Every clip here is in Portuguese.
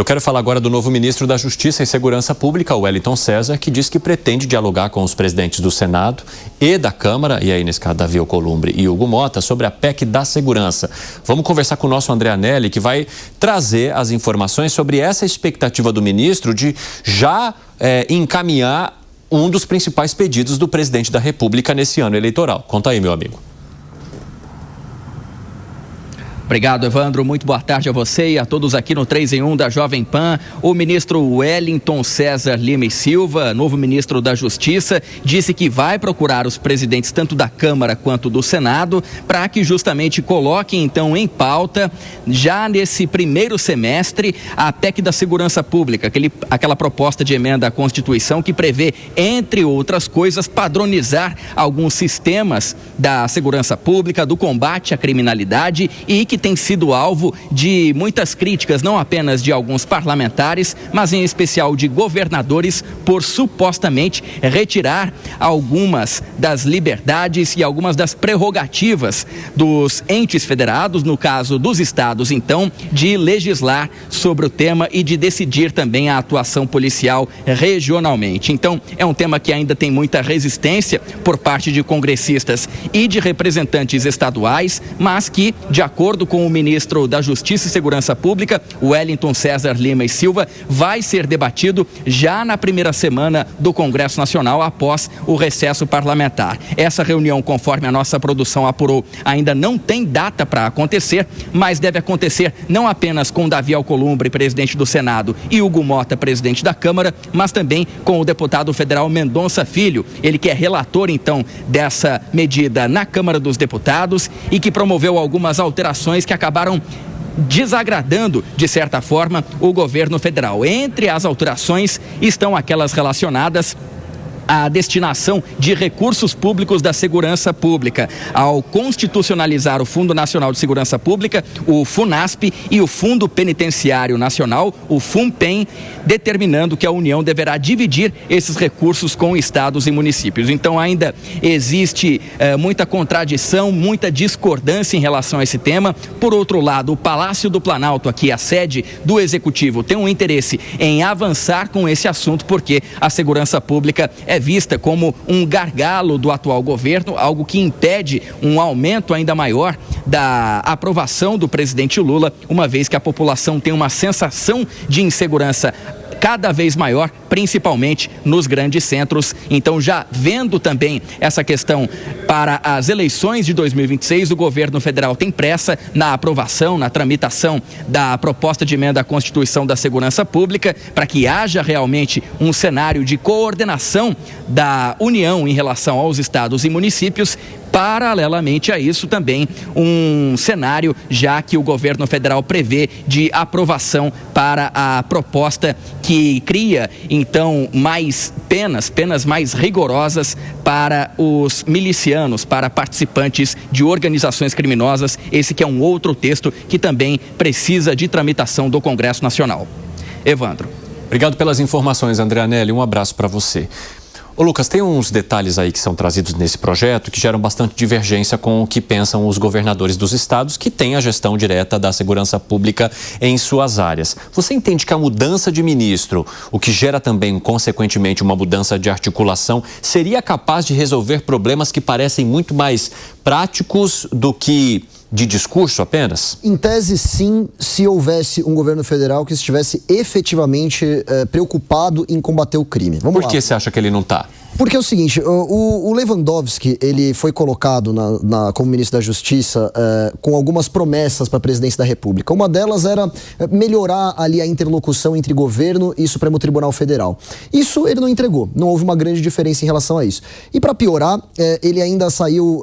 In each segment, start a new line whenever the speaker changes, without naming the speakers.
Eu quero falar agora do novo ministro da Justiça e Segurança Pública, Wellington César, que diz que pretende dialogar com os presidentes do Senado e da Câmara, e aí nesse caso Davi Alcolumbre e Hugo Mota, sobre a PEC da segurança. Vamos conversar com o nosso André Anelli, que vai trazer as informações sobre essa expectativa do ministro de já encaminhar um dos principais pedidos do presidente da República nesse ano eleitoral. Conta aí, meu amigo.
Obrigado, Evandro. Muito boa tarde a você e a todos aqui no 3 em 1 da Jovem Pan. O ministro Wellington César Lima e Silva, novo ministro da Justiça, disse que vai procurar os presidentes tanto da Câmara quanto do Senado para que justamente coloquem então em pauta, já nesse primeiro semestre, a PEC da Segurança Pública, aquela proposta de emenda à Constituição que prevê, entre outras coisas, padronizar alguns sistemas da segurança pública, do combate à criminalidade e que tem sido alvo de muitas críticas, não apenas de alguns parlamentares, mas em especial de governadores, por supostamente retirar algumas das liberdades e algumas das prerrogativas dos entes federados, no caso dos estados, então, de legislar sobre o tema e de decidir também a atuação policial regionalmente. Então, é um tema que ainda tem muita resistência por parte de congressistas e de representantes estaduais, mas que, de acordo com o ministro da Justiça e Segurança Pública, Wellington César Lima e Silva, vai ser debatido já na primeira semana do Congresso Nacional após o recesso parlamentar. Essa reunião, conforme a nossa produção apurou, ainda não tem data para acontecer, mas deve acontecer não apenas com Davi Alcolumbre, presidente do Senado, e Hugo Mota, presidente da Câmara, mas também com o deputado federal Mendonça Filho, ele que é relator então dessa medida na Câmara dos Deputados e que promoveu algumas alterações que acabaram desagradando, de certa forma, o governo federal. Entre as alterações estão aquelas relacionadas à destinação de recursos públicos da segurança pública, ao constitucionalizar o Fundo Nacional de Segurança Pública, o FUNASP, e o Fundo Penitenciário Nacional, o FUNPEN, determinando que a União deverá dividir esses recursos com estados e municípios. Então ainda existe muita contradição, muita discordância em relação a esse tema. Por outro lado, o Palácio do Planalto, aqui a sede do Executivo, tem um interesse em avançar com esse assunto porque a segurança pública é vista como um gargalo do atual governo, algo que impede um aumento ainda maior da aprovação do presidente Lula, uma vez que a população tem uma sensação de insegurança cada vez maior, principalmente nos grandes centros. Então, já vendo também essa questão para as eleições de 2026, o governo federal tem pressa na aprovação, na tramitação da proposta de emenda à Constituição da Segurança Pública, para que haja realmente um cenário de coordenação da União em relação aos estados e municípios. Paralelamente a isso, também um cenário, já que o governo federal prevê de aprovação para a proposta que cria, então, mais penas mais rigorosas para os milicianos, para participantes de organizações criminosas. Esse que é um outro texto que também precisa de tramitação do Congresso Nacional. Evandro.
Obrigado pelas informações, André Anelli. Um abraço para você. Ô Lucas, tem uns detalhes aí que são trazidos nesse projeto que geram bastante divergência com o que pensam os governadores dos estados que têm a gestão direta da segurança pública em suas áreas. Você entende que a mudança de ministro, o que gera também, consequentemente, uma mudança de articulação, seria capaz de resolver problemas que parecem muito mais práticos do que de discurso apenas?
Em tese, sim, se houvesse um governo federal que estivesse efetivamente preocupado em combater o crime.
Por que você acha que ele não está?
Porque é o seguinte, o Lewandowski, ele foi colocado como ministro da Justiça com algumas promessas para a presidência da República. Uma delas era melhorar ali a interlocução entre governo e Supremo Tribunal Federal. Isso ele não entregou, não houve uma grande diferença em relação a isso. E para piorar, ele ainda saiu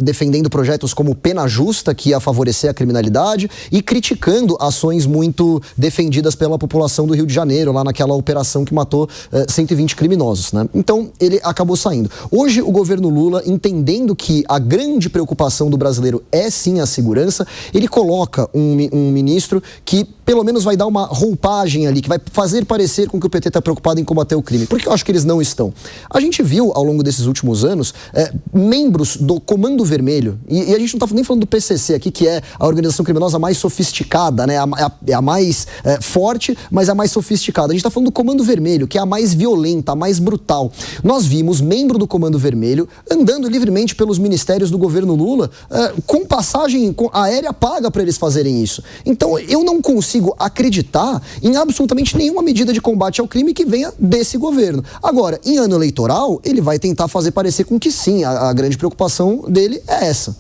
defendendo projetos como pena justa, que ia favorecer a criminalidade, e criticando ações muito defendidas pela população do Rio de Janeiro, lá naquela operação que matou 120 criminosos, né? Então, ele acabou saindo. Hoje, o governo Lula, entendendo que a grande preocupação do brasileiro é sim a segurança, ele coloca um ministro que pelo menos vai dar uma roupagem ali, que vai fazer parecer com que o PT está preocupado em combater o crime. Porque eu acho que eles não estão. A gente viu, ao longo desses últimos anos, membros do Comando Vermelho, e a gente não está nem falando do PCC aqui, que é a organização criminosa mais sofisticada, né? A mais forte, mas a mais sofisticada. A gente está falando do Comando Vermelho, que é a mais violenta, a mais brutal. Nós vimos membro do Comando Vermelho andando livremente pelos ministérios do governo Lula, com passagem aérea paga para eles fazerem isso. Então, eu não consigo acreditar em absolutamente nenhuma medida de combate ao crime que venha desse governo. Agora, em ano eleitoral, ele vai tentar fazer parecer com que sim, a grande preocupação dele é essa.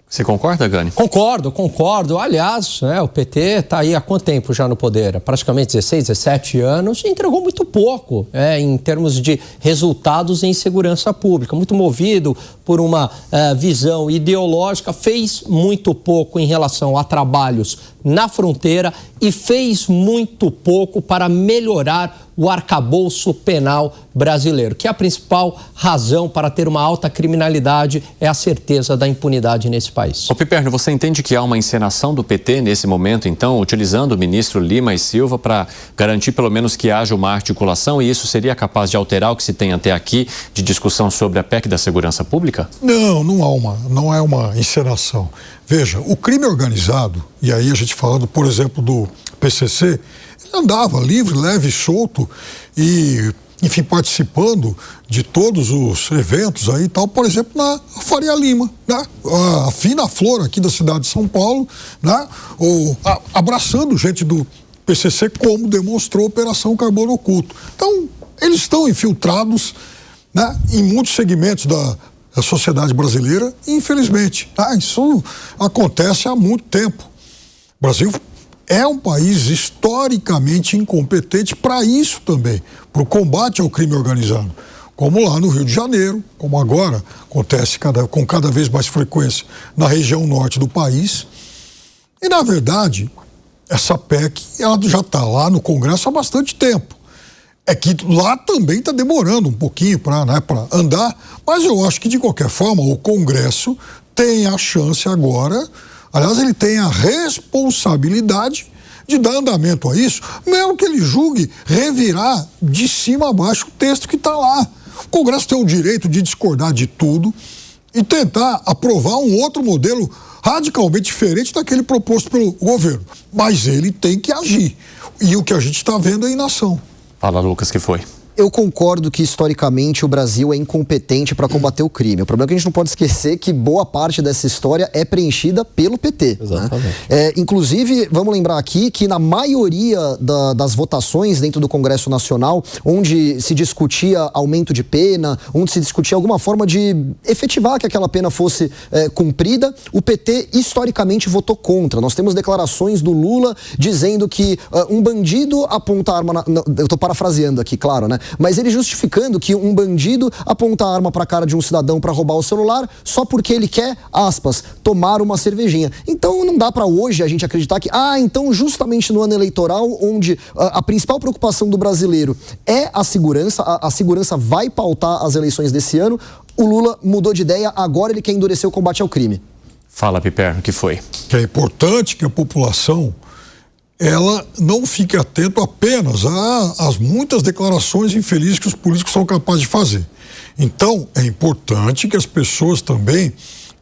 Você concorda, Gani?
Concordo. Aliás, o PT está aí há quanto tempo já no poder? Praticamente 16, 17 anos e entregou muito pouco em termos de resultados em segurança pública. Muito movido por uma visão ideológica, fez muito pouco em relação a trabalhos na fronteira e fez muito pouco para melhorar o arcabouço penal brasileiro, que é a principal razão para ter uma alta criminalidade, é a certeza da impunidade nesse país.
Ô Piperno, você entende que há uma encenação do PT nesse momento, então, utilizando o ministro Lima e Silva para garantir pelo menos que haja uma articulação, e isso seria capaz de alterar o que se tem até aqui de discussão sobre a PEC da segurança pública?
Não é uma encenação. Veja, o crime organizado, e aí a gente falando, por exemplo, do PCC, ele andava livre, leve e solto e, enfim, participando de todos os eventos aí e tal, por exemplo, na Faria Lima, né? A fina flor aqui da cidade de São Paulo, né? Abraçando gente do PCC, como demonstrou a Operação Carbono Oculto. Então, eles estão infiltrados, né, em muitos segmentos da sociedade brasileira, infelizmente. Isso acontece há muito tempo. O Brasil é um país historicamente incompetente para isso também, para o combate ao crime organizado. Como lá no Rio de Janeiro, como agora acontece com cada vez mais frequência na região norte do país. E, na verdade, essa PEC ela já está lá no Congresso há bastante tempo. É que lá também está demorando um pouquinho para andar, mas eu acho que, de qualquer forma, o Congresso tem a chance agora, aliás, ele tem a responsabilidade de dar andamento a isso, mesmo que ele julgue revirar de cima a baixo o texto que está lá. O Congresso tem o direito de discordar de tudo e tentar aprovar um outro modelo radicalmente diferente daquele proposto pelo governo. Mas ele tem que agir. E o que a gente está vendo é inação.
Fala, Lucas, que foi?
Eu concordo que, historicamente, o Brasil é incompetente para combater o crime. O problema é que a gente não pode esquecer que boa parte dessa história é preenchida pelo PT. Exatamente. Né? Inclusive, vamos lembrar aqui que na maioria das votações dentro do Congresso Nacional, onde se discutia aumento de pena, onde se discutia alguma forma de efetivar que aquela pena fosse cumprida, o PT, historicamente, votou contra. Nós temos declarações do Lula dizendo que um bandido aponta a arma... eu estou parafraseando aqui, claro, né? Mas ele justificando que um bandido aponta a arma para a cara de um cidadão para roubar o celular só porque ele quer, aspas, tomar uma cervejinha. Então não dá para hoje a gente acreditar que, então justamente no ano eleitoral, onde a principal preocupação do brasileiro é a segurança vai pautar as eleições desse ano, o Lula mudou de ideia, agora ele quer endurecer o combate ao crime.
Fala, Piperno, que foi?
Que é importante que a população ela não fique atento apenas às muitas declarações infelizes que os políticos são capazes de fazer. Então, é importante que as pessoas também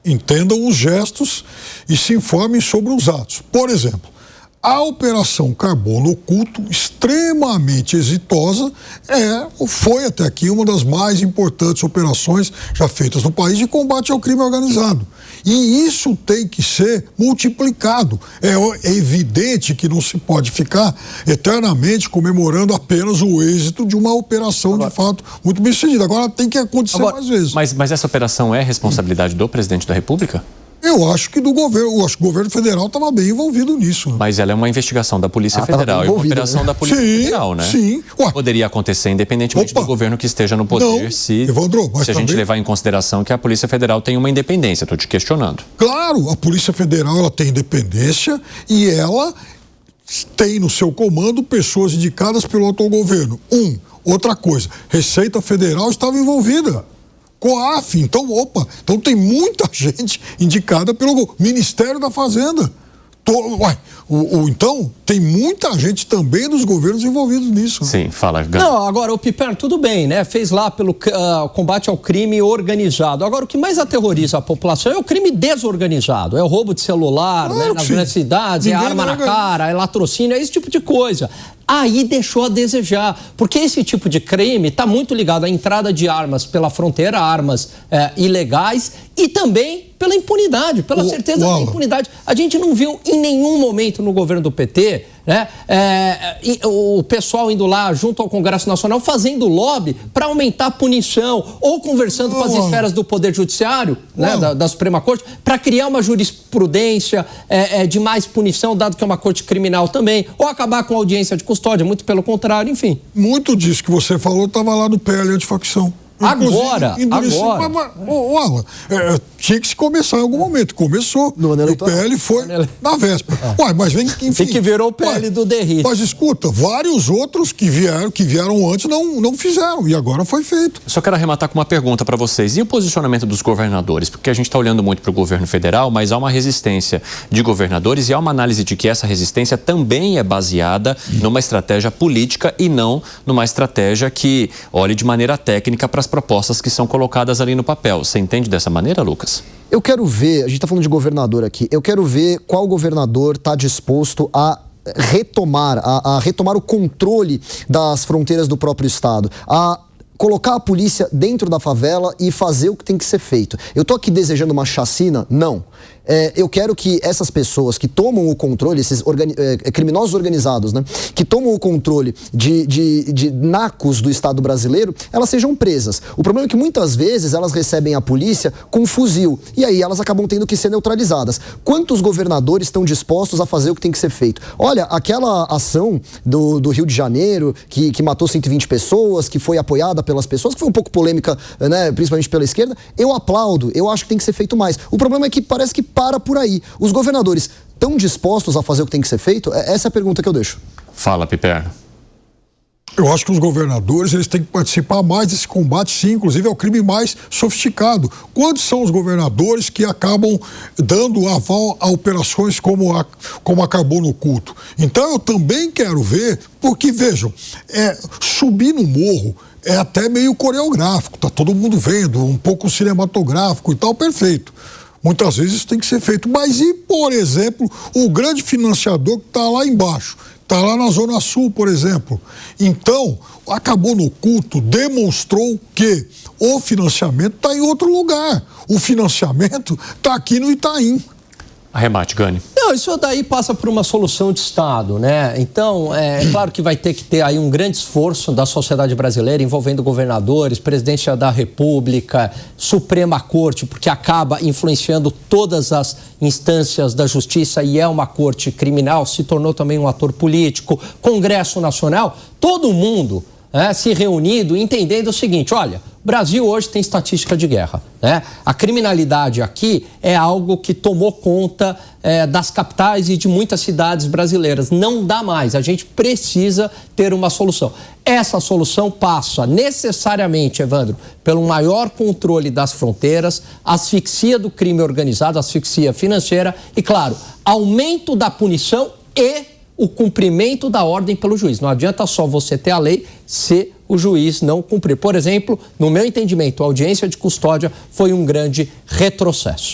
entendam os gestos e se informem sobre os atos. Por exemplo, a Operação Carbono Oculto, extremamente exitosa, foi até aqui uma das mais importantes operações já feitas no país de combate ao crime organizado. E isso tem que ser multiplicado. É evidente que não se pode ficar eternamente comemorando apenas o êxito de uma operação, de fato, muito bem sucedida. Agora tem que acontecer mais vezes.
Mas essa operação é responsabilidade do presidente da República?
Eu acho que do governo, o governo federal estava bem envolvido nisso.
Mas ela é uma investigação da Polícia Federal, é uma operação da Polícia Federal, né?
Sim.
Poderia acontecer independentemente do governo que esteja no poder, se a gente levar em consideração que a Polícia Federal tem uma independência. Estou te questionando.
Claro, a Polícia Federal ela tem independência e ela tem no seu comando pessoas indicadas pelo atual governo. Outra coisa, Receita Federal estava envolvida. COAF, então tem muita gente indicada pelo Ministério da Fazenda. Então, tem muita gente também dos governos envolvidos nisso.
Sim, fala.
Não, agora, o Piperno, tudo bem, né? Fez lá pelo combate ao crime organizado. Agora, o que mais aterroriza a população é o crime desorganizado. É o roubo de celular, né, nas grandes cidades, é arma na cara, é latrocínio, é esse tipo de coisa. Aí deixou a desejar, porque esse tipo de crime está muito ligado à entrada de armas pela fronteira, armas ilegais, e também pela impunidade, pela certeza da impunidade. A gente não viu em nenhum momento no governo do PT, né, o pessoal indo lá junto ao Congresso Nacional fazendo lobby para aumentar a punição, ou conversando com as esferas do Poder Judiciário, né, da Suprema Corte, para criar uma jurisprudência de mais punição, dado que é uma corte criminal também, ou acabar com a audiência de custódia, muito pelo contrário, enfim.
Muito disso que você falou estava lá no PL antifacção.
Agora.
Tinha que se começar em algum momento. Começou. O PL foi na véspera. Mas enfim.
E que virou o PL do Derrida.
Mas escuta, vários outros que vieram antes não fizeram. E agora foi feito.
Só quero arrematar com uma pergunta para vocês. E o posicionamento dos governadores? Porque a gente está olhando muito para o governo federal, mas há uma resistência de governadores e há uma análise de que essa resistência também é baseada numa estratégia política e não numa estratégia que olhe de maneira técnica para as propostas que são colocadas ali no papel. Você entende dessa maneira, Lucas?
Eu quero ver, a gente está falando de governador aqui, eu quero ver qual governador está disposto a retomar o controle das fronteiras do próprio estado, a colocar a polícia dentro da favela e fazer o que tem que ser feito. Eu tô aqui desejando uma chacina? Não. Eu quero que essas pessoas que tomam o controle, esses criminosos organizados, né, que tomam o controle de nacos do Estado brasileiro, elas sejam presas. O problema é que muitas vezes elas recebem a polícia com um fuzil e aí elas acabam tendo que ser neutralizadas. Quantos governadores estão dispostos a fazer o que tem que ser feito? Olha, aquela ação do Rio de Janeiro, que matou 120 pessoas, que foi apoiada pelas pessoas, que foi um pouco polêmica, né, principalmente pela esquerda, eu aplaudo, eu acho que tem que ser feito mais. O problema é que parece que para por aí. Os governadores estão dispostos a fazer o que tem que ser feito? Essa é a pergunta que eu deixo.
Fala, Piperno.
Eu acho que os governadores eles têm que participar mais desse combate, sim, inclusive é o crime mais sofisticado. Quantos são os governadores que acabam dando aval a operações como a Carbono Culto? Então eu também quero ver, porque vejam, subir no morro é até meio coreográfico, tá todo mundo vendo, um pouco cinematográfico e tal, perfeito. Muitas vezes isso tem que ser feito. Mas e, por exemplo, o grande financiador que está lá embaixo? Está lá na Zona Sul, por exemplo. Então, a Carbono Culto demonstrou que o financiamento está em outro lugar. O financiamento está aqui no Itaim.
Arremate, Gani.
Não, isso daí passa por uma solução de Estado, né? Então, é claro que vai ter que ter aí um grande esforço da sociedade brasileira envolvendo governadores, presidência da República, Suprema Corte, porque acaba influenciando todas as instâncias da justiça e é uma corte criminal, se tornou também um ator político, Congresso Nacional, todo mundo se reunindo, entendendo o seguinte, olha, o Brasil hoje tem estatística de guerra, né? A criminalidade aqui é algo que tomou conta das capitais e de muitas cidades brasileiras. Não dá mais, a gente precisa ter uma solução. Essa solução passa necessariamente, Evandro, pelo maior controle das fronteiras, asfixia do crime organizado, asfixia financeira e, claro, aumento da punição e o cumprimento da ordem pelo juiz. Não adianta só você ter a lei se o juiz não cumprir. Por exemplo, no meu entendimento, a audiência de custódia foi um grande retrocesso.